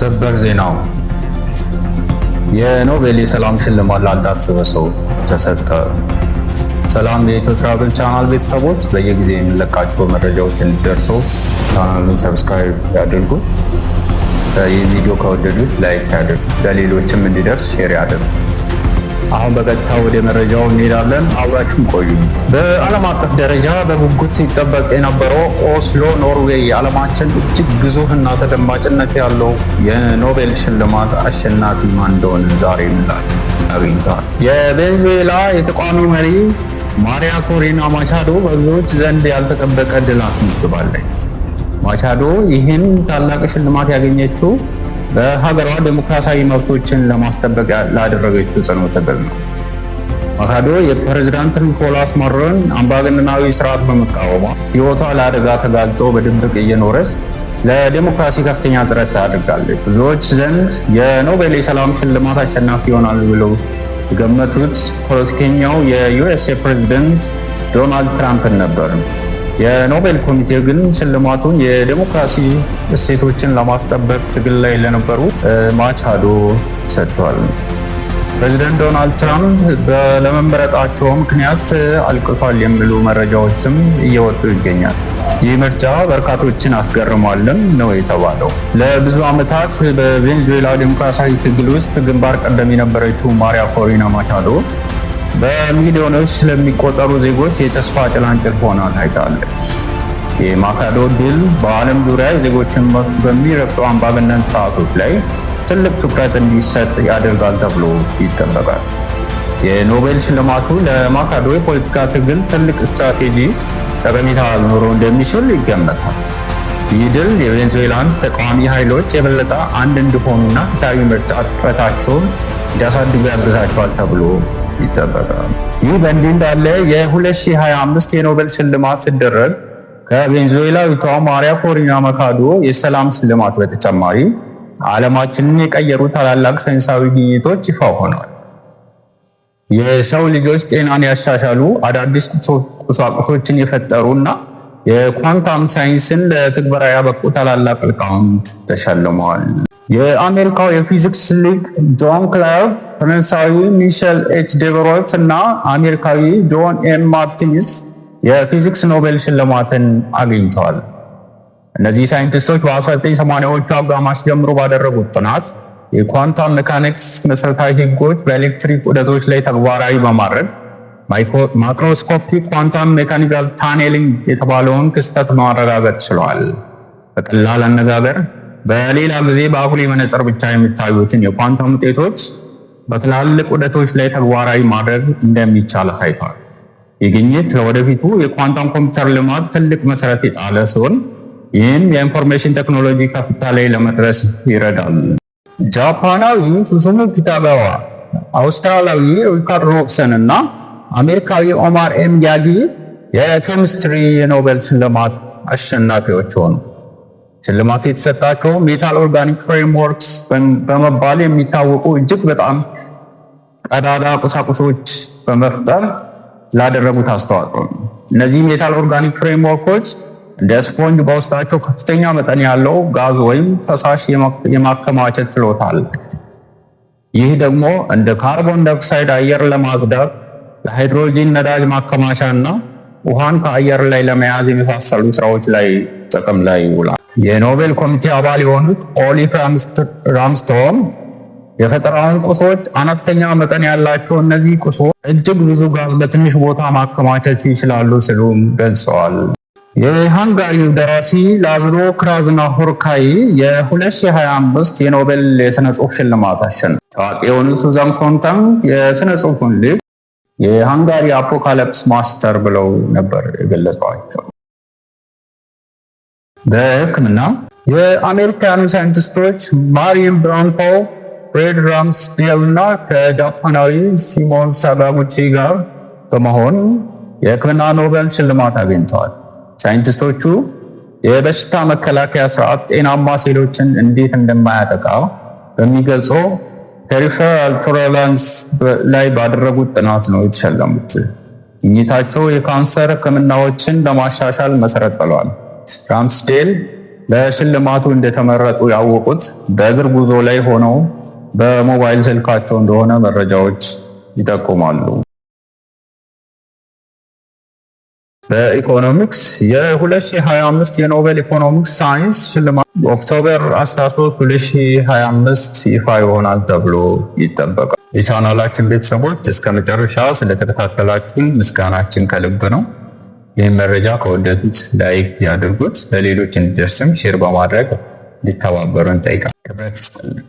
ሰበር ዜናው የኖቤል የሰላም ሽልማት ላልታሰበ ሰው ተሰጠ። ሰላም የኢትዮ ትራቭል ቻናል ቤተሰቦች፣ በየጊዜው የሚለቃቸው መረጃዎች እንዲደርሱ ቻናሉን ሰብስክራይብ ያድርጉ። ይህ ቪዲዮ ከወደዱት ላይክ ያድርጉ፣ ለሌሎችም እንዲደርስ ሼር ያድርጉ። አሁን በቀጥታ ወደ መረጃው እንሄዳለን። አብራችሁን ቆዩ። በዓለም አቀፍ ደረጃ በጉጉት ሲጠበቅ የነበረው ኦስሎ ኖርዌይ የዓለማችን እጅግ ግዙፍና ተደማጭነት ያለው የኖቤል ሽልማት አሸናፊ ማን እንደሆነ ዛሬ ምላሽ አግኝቷል። የቬኔዙዌላ የተቃዋሚ መሪ ማሪያ ኮሪና ማቻዶ በብዙዎች ዘንድ ያልተጠበቀ ድል አስመዝግባለች። ማቻዶ ይህን ታላቅ ሽልማት ያገኘችው በሀገሯ ዴሞክራሲያዊ መብቶችን ለማስጠበቅ ላደረገችው ጽኑ ትግል ነው። ማቻዶ የፕሬዝዳንት ኒኮላስ ማዱሮን አምባገነናዊ ስርዓት በመቃወሟ ሕይወቷ ለአደጋ ተጋልጦ በድብቅ እየኖረች ለዴሞክራሲ ከፍተኛ ጥረት አድርጋለች። ብዙዎች ዘንድ የኖቤል የሰላም ሽልማት አሸናፊ ይሆናል ብለው የገመቱት ፖለቲከኛው የዩኤስኤ ፕሬዝዳንት ዶናልድ ትራምፕን ነበር። የኖቤል ኮሚቴ ግን ሽልማቱን የዴሞክራሲ እሴቶችን ለማስጠበቅ ትግል ላይ ለነበሩ ማቻዶ ሰጥቷል። ፕሬዚደንት ዶናልድ ትራምፕ ለመመረጣቸው ምክንያት አልቅሷል የሚሉ መረጃዎችም እየወጡ ይገኛል። ይህ ምርጫ በርካቶችን አስገርሟልም ነው የተባለው። ለብዙ ዓመታት በቬኔዙዌላ ዴሞክራሲያዊ ትግል ውስጥ ግንባር ቀደም የነበረችው ማሪያ ኮሪና ማቻዶ በሚሊዮኖች ለሚቆጠሩ ዜጎች የተስፋ ጭላንጭል ሆና ታይታለች። የማቻዶ ድል በዓለም ዙሪያ ዜጎችን በሚረግጡ አምባገነን ስርዓቶች ላይ ትልቅ ትኩረት እንዲሰጥ ያደርጋል ተብሎ ይጠበቃል። የኖቤል ሽልማቱ ለማቻዶ የፖለቲካ ትግል ትልቅ ስትራቴጂ ጠቀሜታ ሊኖሮ እንደሚችል ይገመታል። ይህ ድል የቬኔዙዌላን ተቃዋሚ ኃይሎች የበለጠ አንድ እንዲሆኑና ፍትሃዊ ምርጫ ጥረታቸውን እንዲያሳድጉ ያግዛቸዋል ተብሎ ይጠበቃል። ይህ በእንዲህ እንዳለ የ2025 የኖቤል ሽልማት ሲደረግ ከቬኔዙዌላዊቷ ማሪያ ኮሪና ማቻዶ የሰላም ሽልማት በተጨማሪ ዓለማችንን የቀየሩ ታላላቅ ሳይንሳዊ ግኝቶች ይፋ ሆነዋል። የሰው ልጆች ጤናን ያሻሻሉ አዳዲስ ቁሳቁሶችን የፈጠሩና የኳንታም ሳይንስን ለትግበራ ያበቁ ታላላቅ ሊቃውንት ተሸልመዋል። የአሜሪካው የፊዚክስ ሊቅ ጆን ክላርክ፣ ፈረንሳዊ ሚሼል ኤች ዴቨሮት እና አሜሪካዊ ጆን ኤም ማርቲንስ የፊዚክስ ኖቤል ሽልማትን አግኝተዋል። እነዚህ ሳይንቲስቶች በ1980ዎቹ አጋማሽ ጀምሮ ባደረጉት ጥናት የኳንታም ሜካኒክስ መሰረታዊ ህጎች በኤሌክትሪክ ዑደቶች ላይ ተግባራዊ በማድረግ ማክሮስኮፒክ ኳንታም ሜካኒካል ታኔሊንግ የተባለውን ክስተት ማረጋገጥ ችለዋል። በቀላል አነጋገር በሌላ ጊዜ በአጉሊ መነጽር ብቻ የሚታዩትን የኳንተም ውጤቶች በትላልቅ ዑደቶች ላይ ተግባራዊ ማድረግ እንደሚቻል ታይቷል። ይህ ግኝት ለወደፊቱ የኳንተም ኮምፒውተር ልማት ትልቅ መሰረት የጣለ ሲሆን ይህም የኢንፎርሜሽን ቴክኖሎጂ ከፍታ ላይ ለመድረስ ይረዳል። ጃፓናዊ ሱሱሙ ኪታጋዋ፣ አውስትራሊያዊ ሪካርድ ሮብሰን እና አሜሪካዊ ኦማር ኤም ያጊ የኬሚስትሪ የኖቤል ሽልማት አሸናፊዎች ሆኑ። ሽልማቱ የተሰጣቸው ሜታል ኦርጋኒክ ፍሬምወርክስ በመባል የሚታወቁ እጅግ በጣም ቀዳዳ ቁሳቁሶች በመፍጠር ላደረጉት አስተዋጽኦ ነው። እነዚህ ሜታል ኦርጋኒክ ፍሬምወርኮች እንደ ስፖንጅ በውስጣቸው ከፍተኛ መጠን ያለው ጋዝ ወይም ፈሳሽ የማከማቸት ችሎታ አላቸው። ይህ ደግሞ እንደ ካርቦን ዳይኦክሳይድ አየር ለማጽዳት፣ ለሃይድሮጂን ነዳጅ ማከማቻ እና ውሃን ከአየር ላይ ለመያዝ የመሳሰሉ ስራዎች ላይ ጥቅም ላይ ይውላል። የኖቤል ኮሚቴ አባል የሆኑት ኦሊቭ ራምስቶን የፈጠራውን ቁሶች አነስተኛ መጠን ያላቸው እነዚህ ቁሶች እጅግ ብዙ ጋዝ በትንሽ ቦታ ማከማቸት ይችላሉ ሲሉ ገልጸዋል። የሃንጋሪው ደራሲ ላዝሎ ክራዝናሆርካይ የ2025 የኖቤል የሥነ ጽሑፍ ሽልማት አሸነፉ። ታዋቂ የሆኑት ሱዛን ሶንታግ የሥነ ጽሑፉን ሊቅ የሃንጋሪ አፖካሊፕስ ማስተር ብለው ነበር የገለጿቸው። በሕክምና የአሜሪካኑ ሳይንቲስቶች ማሪን ብራንኮ፣ ፍሬድ ራምስዴል እና ከጃፓናዊ ሲሞን ሳጋጉቺ ጋር በመሆን የሕክምና ኖቤል ሽልማት አግኝተዋል። ሳይንቲስቶቹ የበሽታ መከላከያ ስርዓት ጤናማ ሴሎችን እንዴት እንደማያጠቃ በሚገልጸው ፔሪፌራል ቶለራንስ ላይ ባደረጉት ጥናት ነው የተሸለሙት። ግኝታቸው የካንሰር ሕክምናዎችን ለማሻሻል መሰረት ጥለዋል። ራምስዴል ለሽልማቱ እንደተመረጡ ያወቁት በእግር ጉዞ ላይ ሆነው በሞባይል ስልካቸው እንደሆነ መረጃዎች ይጠቁማሉ። በኢኮኖሚክስ የ2025 የኖቤል ኢኮኖሚክስ ሳይንስ ሽልማት ኦክቶበር 13 2025 ይፋ ይሆናል ተብሎ ይጠበቃል። የቻናላችን ቤተሰቦች እስከ መጨረሻ ስለተከታተላችሁን ምስጋናችን ከልብ ነው። ይህን መረጃ ከወደዱት ላይክ ያድርጉት፣ ለሌሎች እንዲደርስም ሼር በማድረግ እንዲተባበሩን እንጠይቃለን። ክብረት ይስጥልን።